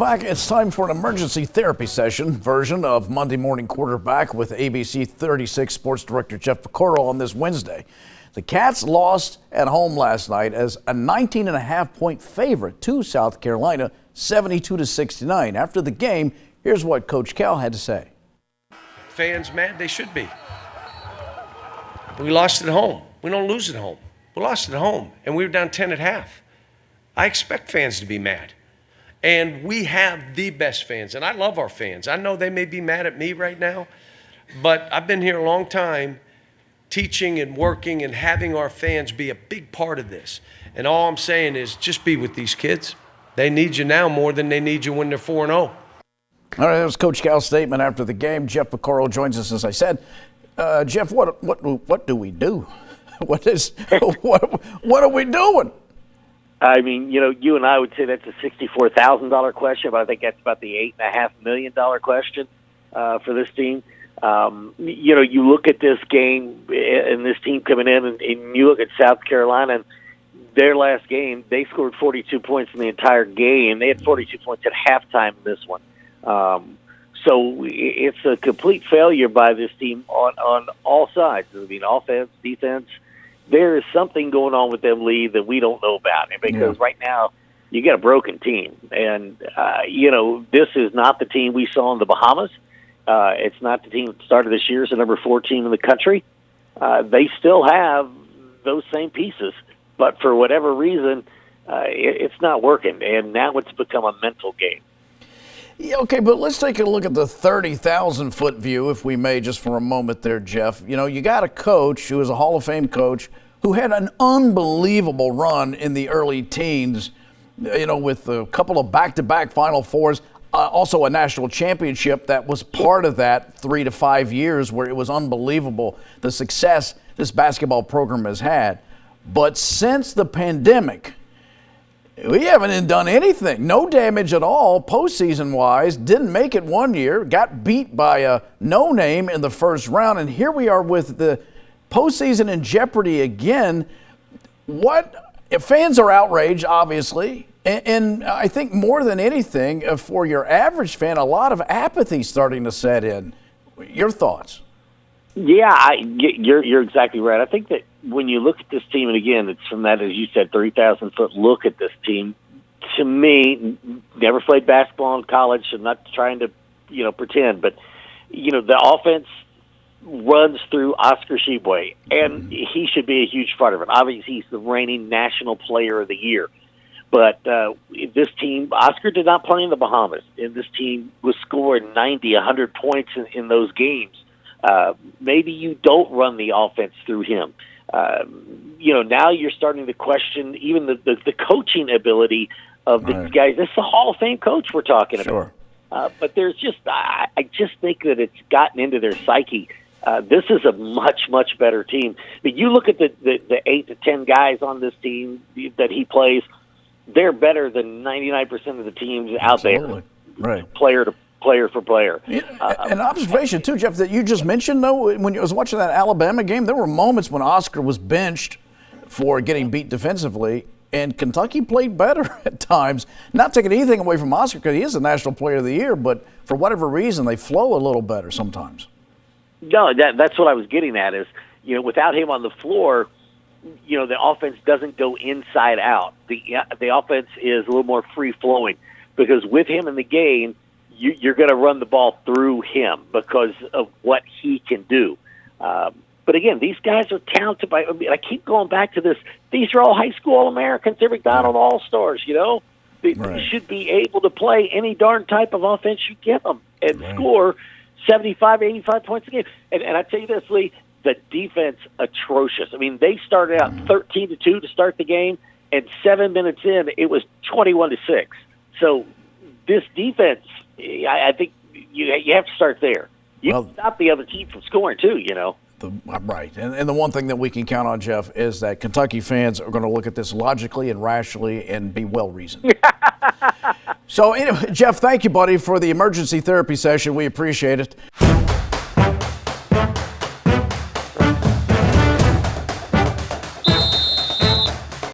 Welcome back. It's time for an emergency therapy session version of Monday Morning Quarterback with ABC 36 Sports Director Jeff Piecoro on this Wednesday. The Cats lost at home last night as a 19.5-point favorite to South Carolina, 72-69. After the game, here's what Coach Cal had to say. Fans mad? They should be. We lost at home. We don't lose at home. We lost at home, and we were down 10 at half. I expect fans to be mad. And we have the best fans, and I love our fans. I know they may be mad at me right now, but I've been here a long time teaching and working and having our fans be a big part of this. And all I'm saying is just be with these kids. They need you now more than they need you when they're 4-0. All right, that was Coach Cal's statement after the game. Jeff Piecoro joins us, as I said. Jeff, what do we do? What are we doing? I mean, you and I would say that's a $64,000 question, but I think that's about the $8.5 million question for this team. You look at this game and this team coming in, and you look at South Carolina, and their last game, they scored 42 points in the entire game. They had 42 points at halftime in this one. So it's a complete failure by this team on all sides. I mean, offense, defense. There is something going on with them, Lee, that we don't know about. Because right now, you got a broken team. And, this is not the team we saw in the Bahamas. It's not the team that started this year as the number 4 team in the country. They still have those same pieces. But for whatever reason, it's not working. And now it's become a mental game. Yeah, okay, but let's take a look at the 30,000-foot view, if we may, just for a moment there, Jeff. You got a coach who is a Hall of Fame coach who had an unbelievable run in the early teens, with a couple of back-to-back Final Fours, also a national championship that was part of that 3 to 5 years where it was unbelievable, the success this basketball program has had. But since the pandemic, we haven't done anything. No damage at all, postseason-wise. Didn't make it one year. Got beat by a no-name in the first round. And here we are with the postseason in jeopardy again. If fans are outraged, obviously. And I think more than anything, for your average fan, a lot of apathy starting to set in. Your thoughts? Yeah, you're exactly right. I think that when you look at this team, and again, it's from that, as you said, 30,000-foot look at this team. To me, never played basketball in college. I'm not trying to, pretend, but the offense runs through Oscar Tshiebwe, and he should be a huge part of it. Obviously, he's the reigning National Player of the Year. But this team, Oscar did not play in the Bahamas, and this team was scoring 90, 100 points in those games. Maybe you don't run the offense through him. Now you're starting to question even the coaching ability of these guys. This is a Hall of Fame coach we're talking about. But there's just, I just think that it's gotten into their psyche. This is a much, much better team. But you look at the 8 to 10 guys on this team that he plays, they're better than 99% of the teams out there. Right. Player for player. An observation, too, Jeff, that you just mentioned, though, when you was watching that Alabama game, there were moments when Oscar was benched for getting beat defensively, and Kentucky played better at times. Not taking anything away from Oscar because he is the National Player of the Year, but for whatever reason, they flow a little better sometimes. No, that's what I was getting at is, without him on the floor, the offense doesn't go inside out. The offense is a little more free-flowing because with him in the game, you're going to run the ball through him because of what he can do. But again, these guys are talented. I keep going back to this. These are all high school All-Americans. They're McDonald All-Stars, They should be able to play any darn type of offense you give them and score 75, 85 points a game. And I tell you this, Lee, the defense atrocious. I mean, they started out 13-2 to start the game, and 7 minutes in, it was 21-6. So this defense, I think you have to start there. You can stop the other team from scoring too, Right. And the one thing that we can count on, Jeff, is that Kentucky fans are going to look at this logically and rationally and be well-reasoned. So, anyway, Jeff, thank you, buddy, for the emergency therapy session. We appreciate it.